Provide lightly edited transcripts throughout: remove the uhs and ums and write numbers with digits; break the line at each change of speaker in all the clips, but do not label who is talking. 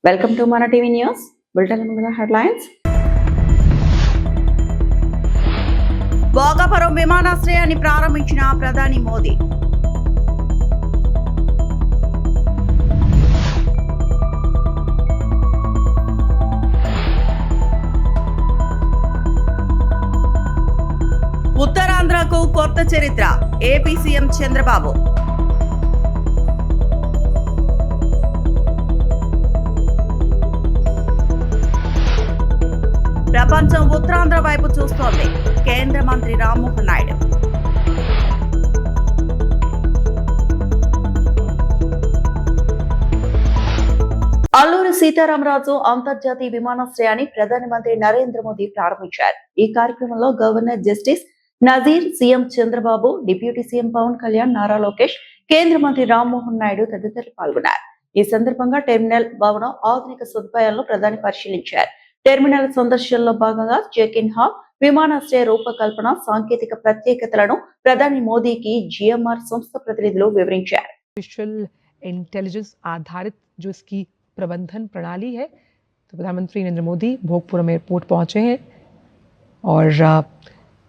Welcome to మన TV news bulletin ముందుగా headlines.
Bhogapuram విమానాశ్రయాన్ని ప్రారంభించిన ప్రధాని మోదీ. ఉత్తరాంధ్రకు కొత్త చరిత్ర, ఏపీ సీఎం చంద్రబాబు. ప్రపంచం ఉత్తరాంధ్ర వైపు చూస్తోంది, కేంద్ర మంత్రి రామ్మోహన్ నాయుడు.
అల్లూరి సీతారామరాజు అంతర్జాతీయ విమానాశ్రయాన్ని ప్రధానమంత్రి నరేంద్ర మోదీ ప్రారంభించారు. ఈ కార్యక్రమంలో governor justice Nazeer, CM Chandrababu, deputy CM Pawan Kalyan, Nara Lokesh, కేంద్ర మంత్రి రామ్మోహన్ నాయుడు తదితరులు పాల్గొన్నారు. ఈ సందర్భంగా టెర్మినల్ భవనం ఆధునిక సదుపాయాలను ప్రధాని పరిశీలించారు. టెర్మినల్ సందర్శనలో భాగంగా చెక్ ఇన్ హాల్, విమానాశ్రయ రూపకల్పన, సాంకేతిక ప్రత్యేకతలను ప్రధాని మోదీకి జిఎంఆర్ సంస్థ ప్రతినిధులు వివరించారు.
आर्टिफिशियल इंटेलिजेंस आधारित जो इसकी प्रबंधन प्रणाली है, तो प्रधानमंत्री नरेंद्र मोदी भोगपुरम एयरपोर्ट पहुंचे हैं और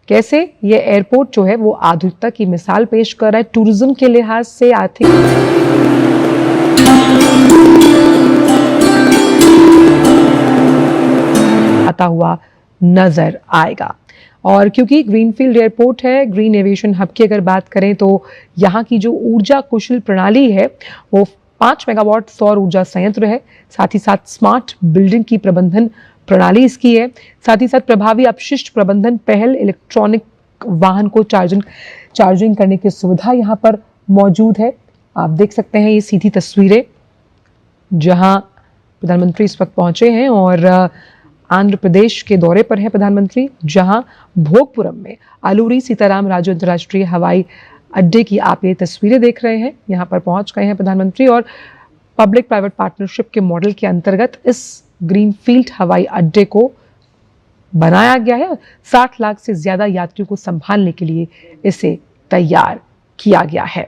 कैसे ये एयरपोर्ट जो है वो आधुनिकता की मिसाल पेश कर रहा है। टूरिज्म के लिहाज से आर्थिक आता हुआ नजर आएगा। और क्योंकि ग्रीनफील्ड एयरपोर्ट है, ग्रीन एविएशन हब की अगर बात करें तो यहाँ की जो ऊर्जा कुशल प्रणाली है वो 5 मेगावाट सौर ऊर्जा संयंत्र है। साथ ही साथ स्मार्ट बिल्डिंग की प्रबंधन प्रणाली इसकी है। साथ ही साथ प्रभावी अपशिष्ट प्रबंधन पहल, इलेक्ट्रॉनिक वाहन को चार्जिंग करने की सुविधा यहाँ पर मौजूद है। आप देख सकते हैं ये सीधी तस्वीरें जहाँ प्रधानमंत्री इस वक्त पहुंचे हैं और आंध्र प्रदेश के दौरे पर है प्रधानमंत्री, जहां भोगपुरम में अल्लूरी सीतारामराजू अंतर्राष्ट्रीय हवाई अड्डे की आप ये तस्वीरें देख रहे हैं। यहां पर पहुंच गए हैं प्रधानमंत्री और पब्लिक प्राइवेट पार्टनरशिप के मॉडल के अंतर्गत इस ग्रीनफील्ड हवाई अड्डे को बनाया गया है। 60 लाख से ज्यादा यात्रियों को संभालने के लिए इसे तैयार किया गया है।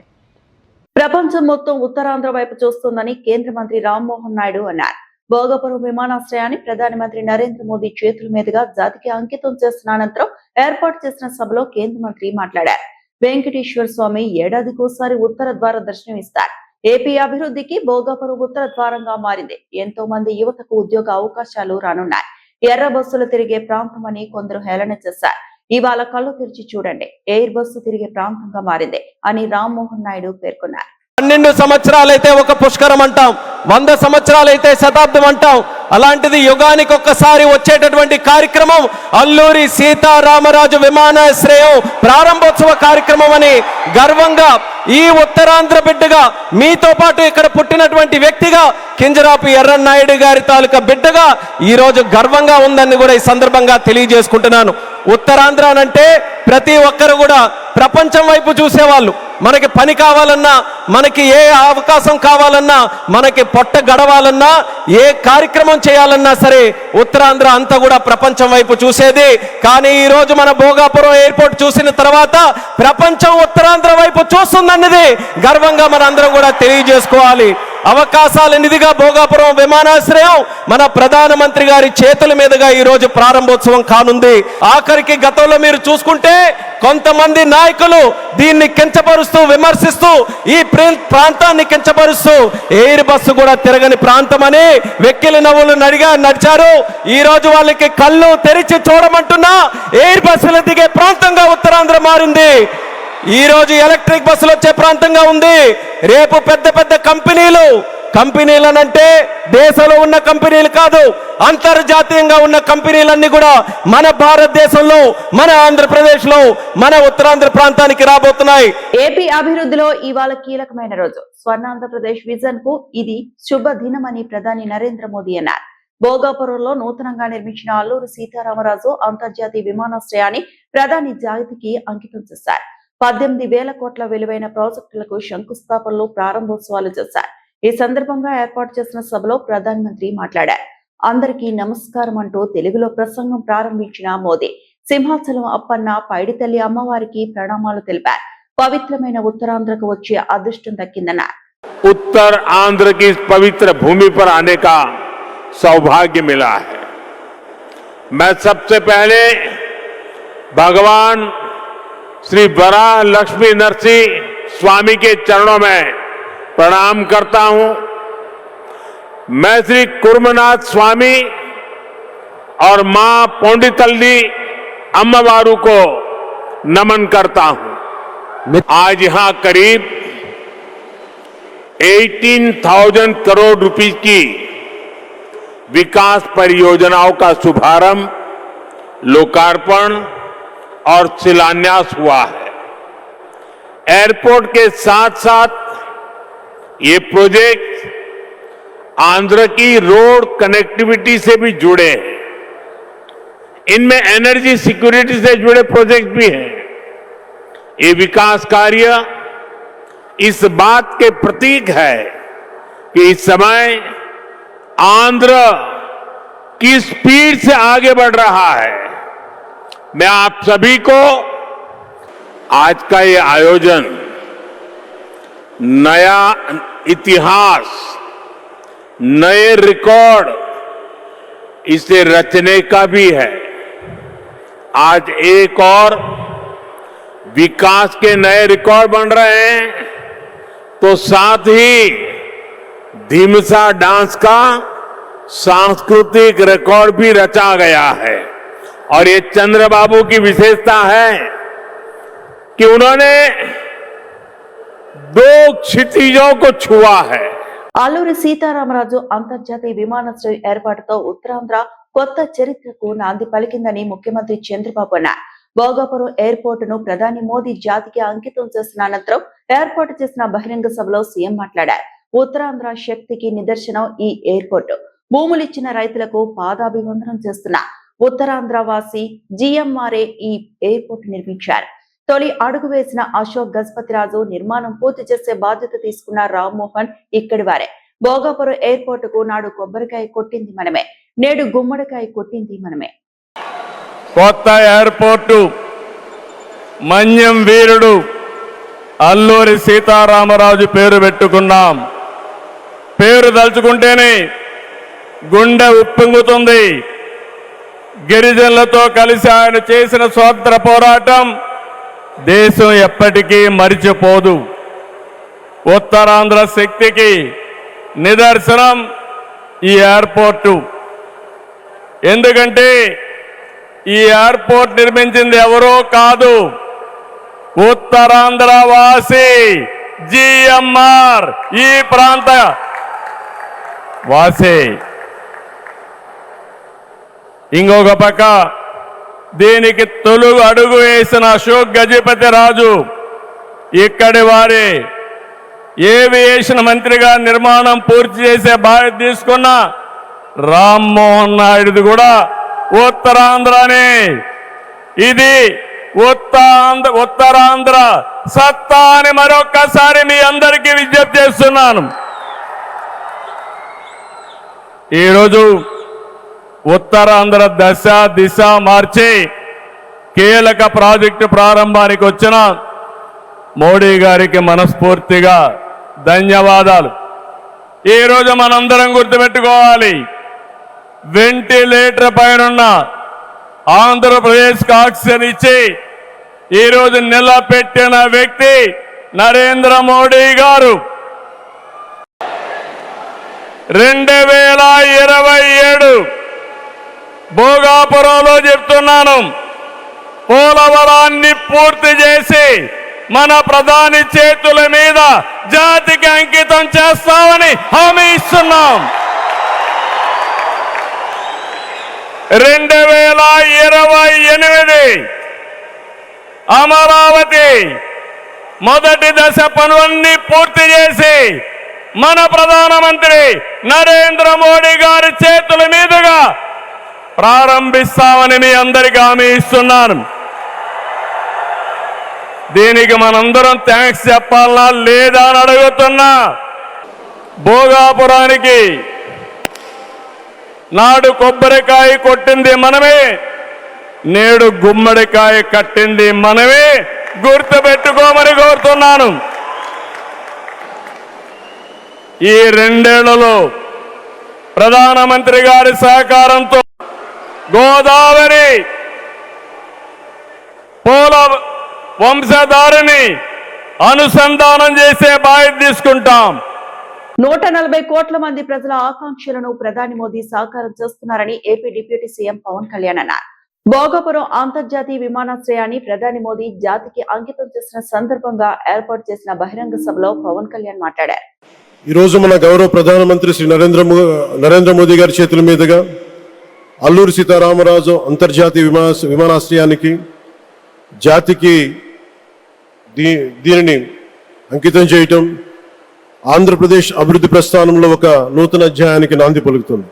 ప్రపంచం మొత్తం ఉత్తరాంధ్ర వైపు చూస్తోందని కేంద్ర మంత్రి రామ్మోహన్ నాయుడు అన్నారు. భోగాపురం విమానాశ్రయాన్ని ప్రధానమంత్రి నరేంద్ర మోదీ చేతుల మీదుగా జాతికి అంకితం చేసిన అనంతరం ఏర్పాటు చేసిన సభలో కేంద్ర మంత్రి మాట్లాడారు. వెంకటేశ్వర స్వామి ఏడాదికోసారి ఉత్తర ద్వార దర్శనం ఇస్తారు. ఏపీ అభివృద్ధికి భోగాపురం ఉత్తర ద్వారంగా మారింది. ఎంతో మంది యువతకు ఉద్యోగ అవకాశాలు రానున్నాయి. ఎర్ర బస్సులు తిరిగే ప్రాంతం అని కొందరు హేళన చేశారు. ఇవాళ కళ్ళు తెరిచి చూడండి, ఎయిర్ బస్సు తిరిగే ప్రాంతంగా మారింది అని రామ్మోహన్ నాయుడు పేర్కొన్నారు.
12 సంవత్సరాలైతే ఒక పుష్కరం అంటాం, 100 సంవత్సరాలైతే శతాబ్దం అంటాం. అలాంటిది యుగానికి ఒక్కసారి వచ్చేటటువంటి కార్యక్రమం అల్లూరి సీతారామరాజు విమానాశ్రయం ప్రారంభోత్సవ కార్యక్రమం అని గర్వంగా ఈ ఉత్తరాంధ్ర బిడ్డగా, మీతో పాటు ఇక్కడ పుట్టినటువంటి వ్యక్తిగా, కింజరాపు ఎర్రన్నాయుడు గారి తాలూకా బిడ్డగా ఈరోజు గర్వంగా ఉందని కూడా ఈ సందర్భంగా తెలియజేసుకుంటున్నాను. ఉత్తరాంధ్ర అంటే ప్రతి ఒక్కరు కూడా ప్రపంచం వైపు చూసేవాళ్ళు. మనకి పని కావాలన్నా, మనకి ఏ అవకాశం కావాలన్నా, మనకి పొట్ట గడవాలన్నా, ఏ కార్యక్రమం చేయాలన్నా సరే ఉత్తరాంధ్ర అంతా కూడా ప్రపంచం వైపు చూసేది. కానీ ఈ రోజు మన భోగాపురం ఎయిర్పోర్ట్ చూసిన తర్వాత ప్రపంచం ఉత్తరాంధ్ర వైపు చూస్తుందన్నది గర్వంగా మనందరం కూడా తెలియజేసుకోవాలి. అవకాశాల నిధిగా భోగాపురం విమానాశ్రయం మన ప్రధానమంత్రి గారి చేతుల మీదుగా ఈ రోజు ప్రారంభోత్సవం కానుంది. ఆఖరికి గతంలో మీరు చూసుకుంటే కొంతమంది నాయకులు దీన్ని కించపరుస్తూ, విమర్శిస్తూ, ఈ ప్రాంతాన్ని కించపరుస్తూ ఎయిర్ బస్సు కూడా తిరగని ప్రాంతమని వెక్కిలి నవ్వులు నడిచారు. ఈ రోజు వాళ్ళకి కళ్ళు తెరిచి చూడమంటున్నా ఎయిర్ బస్సులు దిగే ప్రాంతంగా ఉత్తరాంధ్ర మారింది. ఈ రోజు ఎలక్ట్రిక్ బస్సులు వచ్చే ప్రాంతంగా ఉంది. రేపు పెద్ద పెద్ద కంపెనీలనంటే దేశంలో ఉన్న కంపెనీలు కాదు, అంతర్జాతీయంగా ఉన్న కంపెనీలన్నీ కూడా మన భారతదేశంలో, మన ఆంధ్రప్రదేశ్ లో, మన ఉత్తరాంధ్ర ప్రాంతానికి రాబోతున్నాయి.
ఏపీ అభివృద్ధిలో ఇవాళ కీలకమైన రోజు. స్వర్ణాంధ్రప్రదేశ్ విజన్ కు ఇది శుభ దినమని ప్రధాని నరేంద్ర మోదీ అన్నారు. భోగాపురంలో నూతనంగా నిర్మించిన అల్లూరి సీతారామరాజు అంతర్జాతీయ విమానాశ్రయాన్ని ప్రధాని జాతికి అంకితం చేశారు. 18,000 కోట్ల విలువైన ప్రాజెక్టులకు శంకుస్థాపనలు, ప్రారంభోత్సవాలు చేశారు. ఈ సందర్భంగా ఏర్పాటు చేసిన సభలో ప్రధానమంత్రి మాట్లాడారు. అందరికీ నమస్కారం అంటూ తెలుగులో ప్రసంగం ప్రారంభించిన మోదీ సింహాచలం అప్పన్న, పైడితల్లి అమ్మవారికి ప్రణామాలు తెలిపారు. పవిత్రమైన ఉత్తరాంధ్రకు వచ్చే అదృష్టం దక్కిందన్నారు.
उत्तर आंध्र की इस पवित्र भूमि पर आने का सौभाग्य मिला है। मैं सबसे पहले भगवान श्री वराह लक्ष्मी नरसिंह स्वामी के चरणों में प्रणाम करता हूं। मैं श्री कुर्मनाथ स्वामी और मां पोंडितल्ली अम्मवारू को नमन करता हूं। आज यहां करीब 18,000 करोड़ रुपए की विकास परियोजनाओं का शुभारंभ, लोकार्पण और शिलान्यास हुआ है। एयरपोर्ट के साथ साथ ये प्रोजेक्ट आंध्र की रोड कनेक्टिविटी से भी जुड़े हैं। इनमें एनर्जी सिक्योरिटी से जुड़े प्रोजेक्ट भी हैं। ये विकास कार्य इस बात के प्रतीक है कि इस समय आंध्र की स्पीड से आगे बढ़ रहा है। मैं आप सभी को आज का ये आयोजन नया इतिहास, नए रिकॉर्ड इसे रचने का भी है। आज एक और विकास के नए रिकॉर्ड बन रहे हैं, तो साथ ही धीमसा डांस का सांस्कृतिक रिकॉर्ड भी रचा गया है। और ये चंद्रबाबू की विशेषता है कि उन्होंने 2 क्षितिजों को छुआ है।
అల్లూరి సీతారామరాజు అంతర్జాతీయ విమానాశ్రయం ఏర్పాటుతో ఉత్తరాంధ్ర కొత్త చరిత్రకు నాంది పలికిందని ముఖ్యమంత్రి చంద్రబాబు అన్నారు. భోగాపురం ఎయిర్పోర్ట్ ను ప్రధాని మోదీ జాతికి అంకితం చేసిన అనంతరం ఏర్పాటు చేసిన బహిరంగ సభలో సీఎం మాట్లాడారు. ఉత్తరాంధ్ర శక్తికి నిదర్శనం ఈ ఎయిర్పోర్ట్. భూములిచ్చిన రైతులకు పాదాభివందనం చేస్తున్న ఉత్తరాంధ్ర వాసి జిఎంఆర్ఏ ఈ ఎయిర్పోర్ట్ నిర్మించారు. తొలి అడుగు వేసిన అశోక్ గజపతిరాజు నిర్మాణం పూర్తి చేసే బాధ్యత తీసుకున్న రామ్మోహన్ ఇక్కడి వారే. భోగాపురం ఎయిర్పోర్ట్ కు నాడు కొబ్బరికాయ కొట్టింది మనమే, నేడు గుమ్మడికాయ కొట్టింది మనమే.
కొత్త ఎయిర్పోర్టు మన్యం వీరుడు అల్లూరి సీతారామరాజు పేరు పెట్టుకున్నాం. పేరు తలుచుకుంటేనే గుండె ఉప్పొంగుతుంది. గిరిజనులతో కలిసి ఆయన చేసిన స్వాతంత్ర పోరాటం దేశం ఎప్పటికీ మరిచిపోదు. ఉత్తరాంధ్ర శక్తికి నిదర్శనం ఈ ఎయిర్పోర్టు. ఎందుకంటే ఈ ఎయిర్పోర్ట్ నిర్మించింది ఎవరో కాదు, ఉత్తరాంధ్ర వాసి జిఎంఆర్, ఈ ప్రాంత వాసి. ఇంకొక పక్క దీనికి తొలుగు అడుగు వేసిన అశోక్ గజపతి రాజు ఇక్కడి వారే. ఏవియేషన్ మంత్రిగా నిర్మాణం పూర్తి చేసే బాధ్యత తీసుకున్న రామ్మోహన్ నాయుడుది కూడా ఉత్తరాంధ్రనే. ఇది ఉత్తరాంధ్ర సత్తా అని మరొక్కసారి మీ అందరికీ విజ్ఞప్తి చేస్తున్నాను. ఈరోజు ఉత్తరాంధ్ర దశ దిశ మార్చి కీలక ప్రాజెక్టు ప్రారంభానికి వచ్చిన మోడీ గారికి మనస్ఫూర్తిగా ధన్యవాదాలు. ఈరోజు మనందరం గుర్తుపెట్టుకోవాలి, వెంటిలేటర్ పైనున్న ఆంధ్రప్రదేశ్కి ఆక్సిజన్ ఇచ్చి ఈరోజు నిలబెట్టిన వ్యక్తి నరేంద్ర మోడీ గారు. 2027 భోగాపురంలో చెప్తున్నాను, పోలవరాన్ని పూర్తి చేసి మన ప్రధాని చేతుల మీద జాతికి అంకితం చేస్తామని హామీ ఇస్తున్నాం. 2028 అమరావతి మొదటి దశ పనులన్నీ పూర్తి చేసి మన ప్రధానమంత్రి నరేంద్ర మోడీ గారి చేతుల మీదుగా ప్రారంభిస్తామని మీ అందరికీ హామీ ఇస్తున్నాను. దీనికి మనందరం థ్యాంక్స్ చెప్పాలనా లేదా అని అడుగుతున్నా. భోగాపురానికి నాడు కొబ్బరికాయ కొట్టింది మనమే, నేడు గుమ్మడికాయ కట్టింది మనమే. గుర్తుపెట్టుకోమని కోరుతున్నాను. ఈ 2 ఏళ్లలో ప్రధానమంత్రి గారి సహకారంతో గోదావరి పోల వంశధారిని అనుసంధానం చేసే బాధ్యత తీసుకుంటాం.
140 కోట్ల మంది ప్రజల ఆకాంక్షలను ప్రధాని మోదీ సాకారం చేస్తున్నారని AP deputy CM Pawan Kalyan అన్నారు. భోగాపురం అంతర్జాతీయ విమానాశ్రయాన్ని ప్రధాని మోదీ జాతికి అంకితం చేసిన సందర్భంగా ఏర్పాటు చేసిన బహిరంగ సభలో పవన్ కళ్యాణ్ మాట్లాడారు.
ఈ రోజు మన గౌరవ ప్రధానమంత్రి శ్రీ నరేంద్ర మోదీ గారి చేతుల మీదుగా అల్లూరి సీతారామరాజు అంతర్జాతీయ విమానాశ్రయానికి జాతికి దీనిని అంకితం చేయటం ఆంధ్రప్రదేశ్ అభివృద్ధి ప్రస్థానంలో ఒక నూతన అధ్యాయానికి నాంది పలుకుతుంది.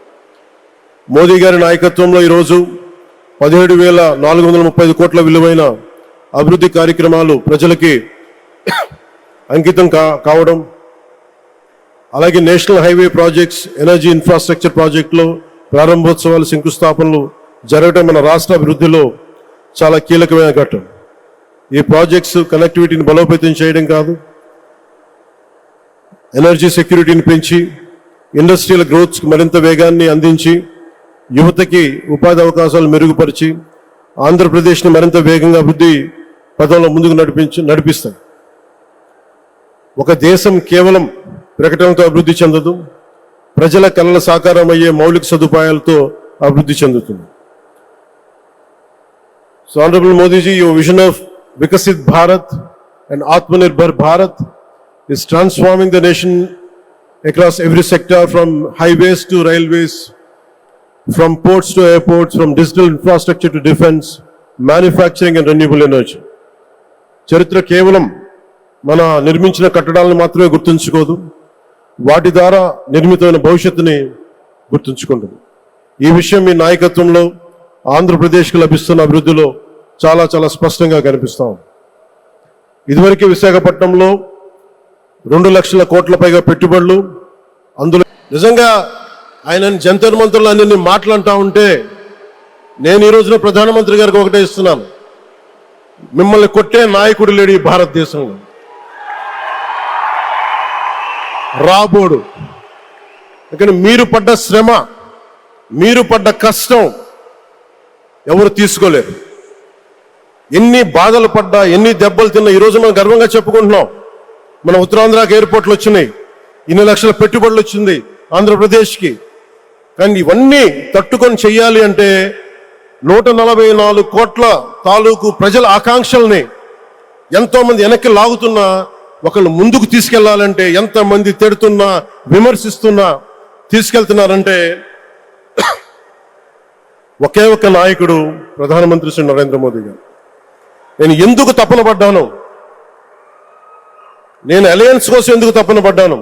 మోదీ గారి నాయకత్వంలో ఈరోజు 17,435 కోట్ల విలువైన అభివృద్ధి కార్యక్రమాలు ప్రజలకి అంకితం కావడం, అలాగే national highway projects, energy infrastructure ప్రాజెక్టులో ప్రారంభోత్సవాలు, శంకుస్థాపనలు జరగడం మన రాష్ట్ర అభివృద్ధిలో చాలా కీలకమైన ఘట్టం. ఈ ప్రాజెక్ట్స్ కనెక్టివిటీని బలోపేతం చేయడం కాదు, ఎనర్జీ సెక్యూరిటీని పెంచి ఇండస్ట్రియల్ గ్రోత్ మరింత వేగాన్ని అందించి యువతకి ఉపాధి అవకాశాలు మెరుగుపరిచి ఆంధ్రప్రదేశ్ని మరింత వేగంగా అభివృద్ధి పదంలో ముందుకు నడిపిస్తాయి. ఒక దేశం కేవలం ప్రకటనతో అభివృద్ధి చెందదు, ప్రజల కళల సాకారం అయ్యే మౌలిక సదుపాయాలతో అభివృద్ధి చెందుతుంది. So Honorable Modi ji, your vision of Vikasit Bharat and Atmanirbhar Bharat is transforming the nation across every sector, from highways to railways, from ports to airports, from digital infrastructure to defense, manufacturing and renewable energy. చరిత్ర కేవలం మన నిర్మించిన కట్టడాలను మాత్రమే గుర్తుంచుకోదు, వాటి ద్వారా నిర్మితమైన భవిష్యత్తుని గుర్తుంచుకుంటుంది. ఈ విషయం మీ నాయకత్వంలో ఆంధ్రప్రదేశ్కి లభిస్తున్న అభివృద్ధిలో చాలా చాలా స్పష్టంగా కనిపిస్తాం. ఇదివరకే విశాఖపట్నంలో 2 లక్షల కోట్ల పైగా పెట్టుబడులు, అందులో నిజంగా ఆయన జంతర్ మంత్రులు అన్ని మాట్లాడుతూ ఉంటే నేను ఈ రోజున ప్రధానమంత్రి గారికి ఒకటే ఇస్తున్నాను, మిమ్మల్ని కొట్టే నాయకుడు లేడు ఈ భారతదేశంలో, రాబోడు. కానీ మీరు పడ్డ శ్రమ, మీరు పడ్డ కష్టం ఎవరు తీసుకోలేరు. ఎన్ని బాధలు పడ్డా, ఎన్ని దెబ్బలు తిన్నా ఈరోజు మనం గర్వంగా చెప్పుకుంటున్నాం, మన ఉత్తరాంధ్రకి ఎయిర్పోర్ట్లు వచ్చినాయి, ఇన్ని లక్షల పెట్టుబడులు వచ్చింది ఆంధ్రప్రదేశ్కి. కానీ ఇవన్నీ తట్టుకొని చెయ్యాలి అంటే 144 కోట్ల తాలూకు ప్రజల ఆకాంక్షల్ని ఎంతో మంది వెనక్కి లాగుతున్నా, ఒకళ్ళు ముందుకు తీసుకెళ్లాలంటే ఎంతమంది తిడుతున్నా, విమర్శిస్తున్నా తీసుకెళ్తున్నారంటే ఒకే ఒక నాయకుడు ప్రధానమంత్రి శ్రీ నరేంద్ర మోదీ గారు. నేను ఎందుకు తపన పడ్డాను, నేను అలయన్స్ కోసం ఎందుకు తపన పడ్డాను,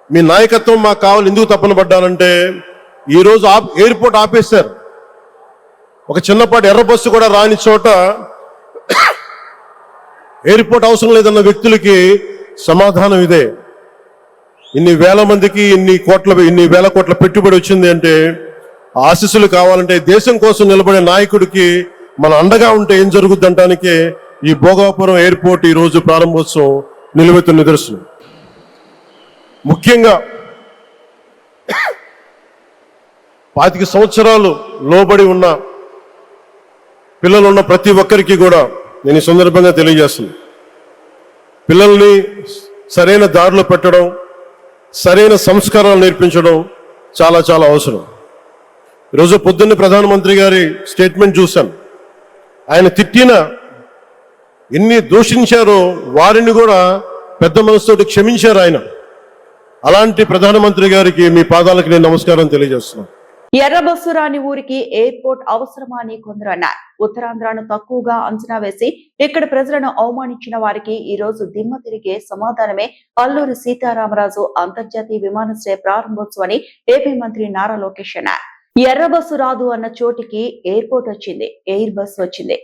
మీ నాయకత్వం మాకు కావాలి ఎందుకు తపన పడ్డానంటే, ఈరోజు ఎయిర్పోర్ట్ ఆపేశారు. ఒక చిన్నపాటి ఎర్ర బస్సు కూడా రాని చోట ఎయిర్పోర్ట్ అవసరం లేదన్న వ్యక్తులకి సమాధానం ఇదే. ఇన్ని వేల మందికి ఇన్ని వేల కోట్ల పెట్టుబడి వచ్చింది అంటే ఆశీస్సులు కావాలంటే, దేశం కోసం నిలబడే నాయకుడికి మన అండగా ఉంటే ఏం జరుగుద్ది అంటానికి ఈ భోగాపురం ఎయిర్పోర్ట్ ఈ రోజు ప్రారంభోత్సవం నిలువెత్తు నిదర్శనం. ముఖ్యంగా 25 సంవత్సరాలు లోబడి ఉన్న పిల్లలు ఉన్న ప్రతి ఒక్కరికి కూడా నేను ఈ సందర్భంగా తెలియజేస్తున్నాను, పిల్లల్ని సరైన దారిలో పెట్టడం, సరైన సంస్కారాలు నేర్పించడం చాలా చాలా అవసరం. ఈరోజు పొద్దున్న ప్రధానమంత్రి గారి స్టేట్మెంట్ చూశాను. ఆయన తిట్టిన, ఎన్ని దూషించారో వారిని కూడా పెద్ద మనసుతోటి క్షమించారు ఆయన. అలాంటి ప్రధానమంత్రి గారికి మీ పాదాలకు నేను నమస్కారం తెలియజేస్తున్నాను.
ఎర్ర బస్సు రాని ఊరికి ఎయిర్పోర్ట్ అవసరమా అని కొందరు అన్నారు. ఉత్తరాంధ్రను తక్కువగా అంచనా వేసి ఇక్కడ ప్రజలను అవమానించిన వారికి ఈ రోజు దిమ్మ తిరిగే సమాధానమే అల్లూరి సీతారామరాజు అంతర్జాతీయ విమానాశ్రయ ప్రారంభోత్సవాన్ని ఏపీ మంత్రి నారా లోకేష్ అన్నారు. ఎర్ర బస్సు రాదు అన్న చోటికి ఎయిర్పోర్ట్ వచ్చింది, ఎయిర్ బస్ వచ్చింది.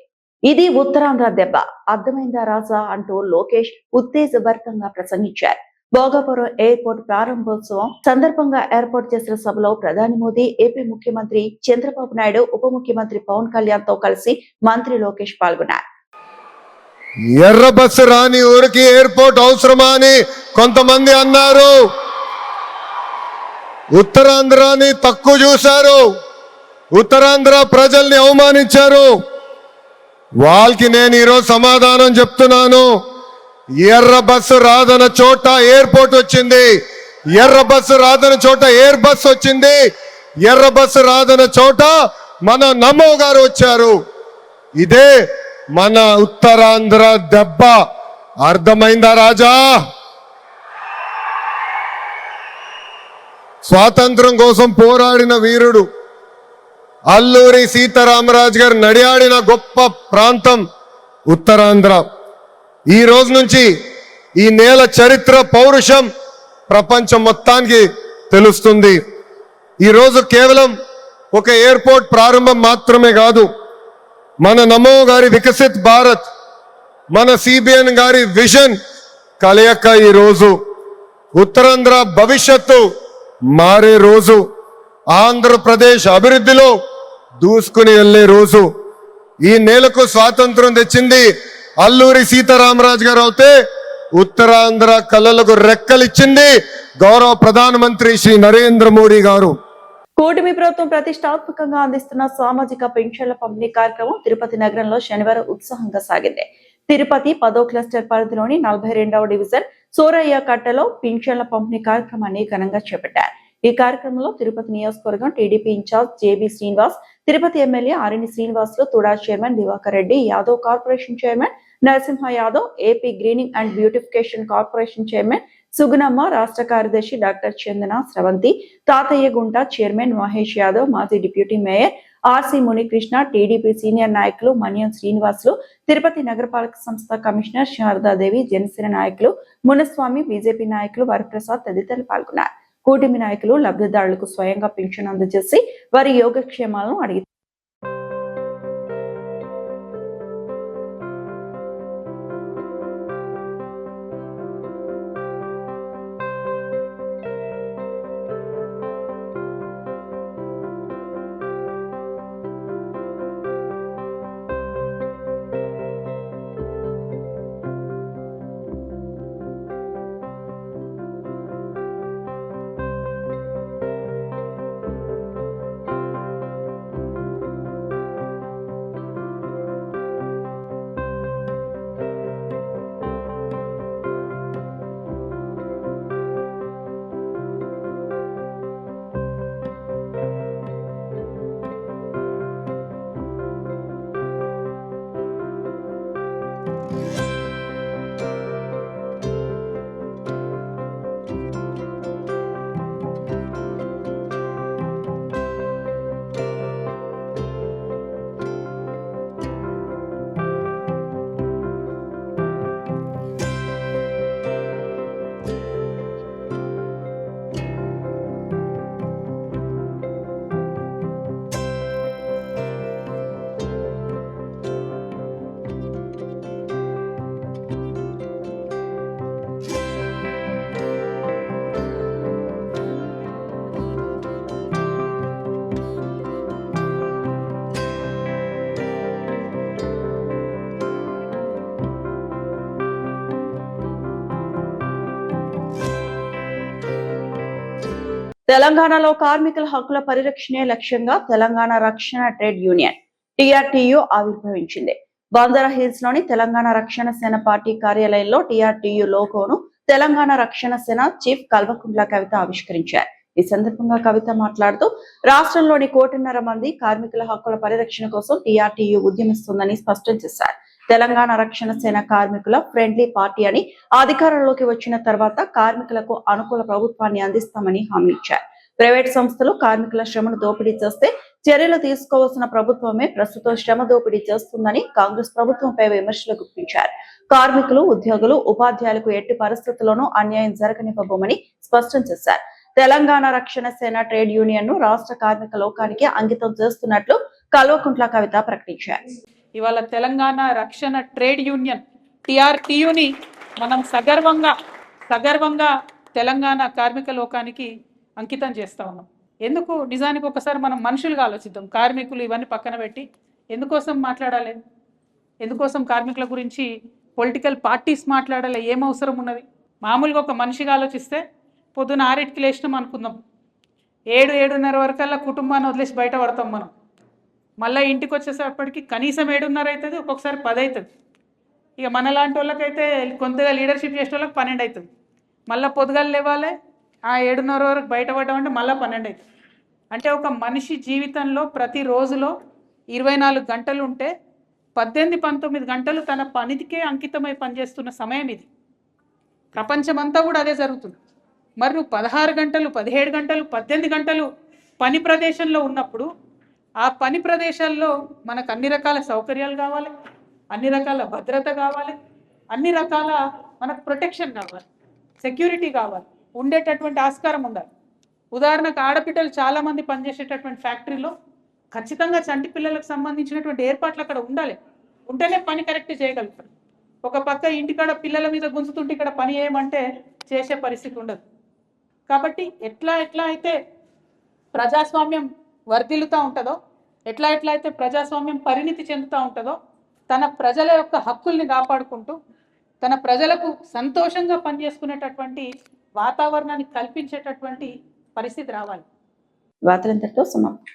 ఇది ఉత్తరాంధ్ర దెబ్బ, అర్థమైందా రాజా అంటూ లోకేష్ ఉత్తేజభరితంగా ప్రసంగించారు. భోగాపురం ఎయిర్పోర్ట్ ప్రారంభోత్సవం సందర్భంగా ఏర్పాటు చేసిన సభలో ప్రధాని మోదీ, ఏపీ ముఖ్యమంత్రి చంద్రబాబు నాయుడు, ఉప ముఖ్యమంత్రి పవన్ కళ్యాణ్ తో కలిసి మంత్రి లోకేష్ పాల్గొన్నారు.
ఎర్ర బస్సు రాని ఊరికి ఎయిర్పోర్ట్ అవసరమా అని కొంతమంది అన్నారు. ఉత్తరాంధ్రాని తక్కువ చూశారు, ఉత్తరాంధ్ర ప్రజల్ని అవమానించారు. వాళ్ళకి నేను ఈరోజు సమాధానం చెప్తున్నాను. ఎర్ర బస్సు రాదన్న చోట ఎయిర్పోర్ట్ వచ్చింది, ఎర్ర బస్సు రాదన్న చోట ఎయిర్ బస్ వచ్చింది, ఎర్ర బస్సు రాదన్న చోట మన నమో గారు వచ్చారు. ఇదే మన ఉత్తరాంధ్ర దెబ్బ. అర్థమైందా రాజా? స్వాతంత్రం కోసం పోరాడిన వీరుడు అల్లూరి సీతారామరాజు గారు నడియాడిన గొప్ప ప్రాంతం ఉత్తరాంధ్ర. ఈ రోజు నుంచి ఈ నేల చరిత్ర, పౌరుషం ప్రపంచం మొత్తానికి తెలుస్తుంది. ఈరోజు కేవలం ఒక ఎయిర్పోర్ట్ ప్రారంభం మాత్రమే కాదు, మన నమో గారి వికసిత్ భారత్, మన సిబిఎన్ గారి విజన్ కలయిక ఈరోజు ఉత్తరాంధ్ర భవిష్యత్తు మారే రోజు, ఆంధ్రప్రదేశ్ అభివృద్ధిలో దూసుకుని వెళ్లే రోజు. ఈ నేలకు స్వాతంత్రం తెచ్చింది అల్లూరి సీతారామరాజు గారు అవుతే, ఉత్తరాంధ్ర కళలకు రెక్కలిచ్చింది గౌరవ ప్రధానమంత్రి శ్రీ నరేంద్ర మోడీ గారు.
కూటమి ప్రభుత్వం ప్రతిష్టాత్మకంగా అందిస్తున్న సామాజిక పెన్షన్ల పంపిణీ కార్యక్రమం తిరుపతి నగరంలో శనివారం ఉత్సాహంగా సాగింది. తిరుపతి 10వ క్లస్టర్ పరిధిలోని 42వ డివిజన్ సూరయ్య కట్టలో పింఛన్ల పంపిణీ కార్యక్రమాన్ని ఘనంగా చేపట్టారు. ఈ కార్యక్రమంలో తిరుపతి నియోజకవర్గం TDP incharge JB Srinivas, Tirupati MLA Arini Srinivasulu, TUDA chairman Diwakar Reddy, Yadav corporation chairman Narasimha Yadav, AP greening and beautification corporation chairman Sugunamma, రాష్ట్ర కార్యదర్శి డాక్టర్ చందన స్రవంతి, తాతయ్యగుంట చైర్మన్ మహేష్ యాదవ్, మాజీ deputy mayor RC Munikrishna, TDP senior నాయకులు మన్యం శ్రీనివాసులు, తిరుపతి నగరపాలక సంస్థ కమిషనర్ శారదాదేవి, జనసేన నాయకులు మునస్వామి, బీజేపీ నాయకులు వరప్రసాద్ తదితరులు పాల్గొన్నారు. కూటమి నాయకులు లబ్ధిదారులకు స్వయంగా పింఛన్ అందజేసి వారి యోగక్షేమాలను అడిగి తెలంగాణలో కార్మికుల హక్కుల పరిరక్షణే లక్ష్యంగా తెలంగాణ రక్షణ ట్రేడ్ యూనియన్ టీఆర్టీయూ ఆవిర్భవించింది. బంజారా హిల్స్ లోని తెలంగాణ రక్షణ సేన పార్టీ కార్యాలయంలో టీఆర్టీయూ లోగోను తెలంగాణ రక్షణ సేన చీఫ్ కల్వకుంట్ల కవిత ఆవిష్కరించారు. ఈ సందర్భంగా కవిత మాట్లాడుతూ రాష్ట్రంలోని 1.5 కోటి మంది కార్మికుల హక్కుల పరిరక్షణ కోసం టీఆర్టీయూ ఉద్యమిస్తుందని స్పష్టం చేశారు. తెలంగాణ రక్షణ సేన కార్మికుల ఫ్రెండ్లీ పార్టీ అని, అధికారంలోకి వచ్చిన తర్వాత కార్మికులకు అనుకూల ప్రభుత్వాన్ని అందిస్తామని హామీ ఇచ్చారు. ప్రైవేట్ సంస్థలు కార్మికుల శ్రమను దోపిడీ చేస్తే చర్యలు తీసుకోవాల్సిన ప్రభుత్వమే ప్రస్తుతం శ్రమ దోపిడీ చేస్తుందని కాంగ్రెస్ ప్రభుత్వంపై విమర్శలు గుప్పించారు. కార్మికులు, ఉద్యోగులు, ఉపాధ్యాయులకు ఎట్టి పరిస్థితుల్లోనూ అన్యాయం జరగనివ్వబోమని స్పష్టం చేశారు. తెలంగాణ రక్షణ సేన ట్రేడ్ యూనియన్ ను రాష్ట్ర కార్మిక లోకానికి అంకితం చేస్తున్నట్లు కల్వకుంట్ల కవిత ప్రకటించారు.
ఇవాళ తెలంగాణ రక్షణ ట్రేడ్ యూనియన్ టీఆర్టీయూని మనం సగర్వంగా తెలంగాణ కార్మిక లోకానికి అంకితం చేస్తా ఉన్నాం. ఎందుకు? నిజానికి ఒకసారి మనం మనుషులుగా ఆలోచిద్దాం. కార్మికులు ఇవన్నీ పక్కన పెట్టి ఎందుకోసం మాట్లాడాలి? ఎందుకోసం కార్మికుల గురించి పొలిటికల్ పార్టీస్ మాట్లాడాలి? ఏం అవసరం ఉన్నది? మామూలుగా ఒక మనిషిగా ఆలోచిస్తే పొద్దున 6కి లేచినాం అనుకుందాం, 7-7:30 వరకల్లా కుటుంబాన్ని వదిలేసి బయట పడతాం మనం. మళ్ళీ ఇంటికి వచ్చేసప్పటికి కనీసం 7:30 అవుతుంది, ఒక్కొక్కసారి 10 అవుతుంది. ఇక మనలాంటి వాళ్ళకైతే కొంతగా లీడర్షిప్ చేసే వాళ్ళకి 12 అవుతుంది. మళ్ళీ పొద్దుగాలు లేవాలి, ఆ 7:30 వరకు బయటపడ్డామంటే మళ్ళీ 12 అవుతుంది. అంటే ఒక మనిషి జీవితంలో ప్రతి రోజులో 24 గంటలు ఉంటే 18-19 గంటలు తన పనికే అంకితమై పనిచేస్తున్న సమయం ఇది. ప్రపంచమంతా కూడా అదే జరుగుతుంది. మరి నువ్వు 16 గంటలు, 17 గంటలు, 18 గంటలు పని ప్రదేశంలో ఉన్నప్పుడు ఆ పని ప్రదేశాల్లో మనకు అన్ని రకాల సౌకర్యాలు కావాలి, అన్ని రకాల భద్రత కావాలి, అన్ని రకాల మనకు ప్రొటెక్షన్ కావాలి, సెక్యూరిటీ కావాలి, ఉండేటటువంటి ఆస్కారం ఉండాలి. ఉదాహరణకు ఆడపిల్లలు చాలామంది పనిచేసేటటువంటి ఫ్యాక్టరీలో ఖచ్చితంగా చంటి పిల్లలకు సంబంధించినటువంటి ఏర్పాట్లు అక్కడ ఉండాలి. ఉంటేనే పని కరెక్ట్ చేయగలుగుతారు. ఒక పక్క ఇంటికాడ పిల్లల మీద గుంజుతుంటే ఇక్కడ పని చేయమంటే చేసే పరిస్థితి ఉండదు. కాబట్టి ఎట్లా అయితే ప్రజాస్వామ్యం వర్ధిల్లుతూ ఉంటుందో, ఎట్లా అయితే ప్రజాస్వామ్యం పరిణితి చెందుతూ ఉంటుందో, తన ప్రజల యొక్క హక్కుల్ని కాపాడుకుంటూ తన ప్రజలకు సంతోషంగా పనిచేసుకునేటటువంటి వాతావరణాన్ని కల్పించేటటువంటి పరిస్థితి రావాలి.
వార్తలంతటితో సమాప్తం.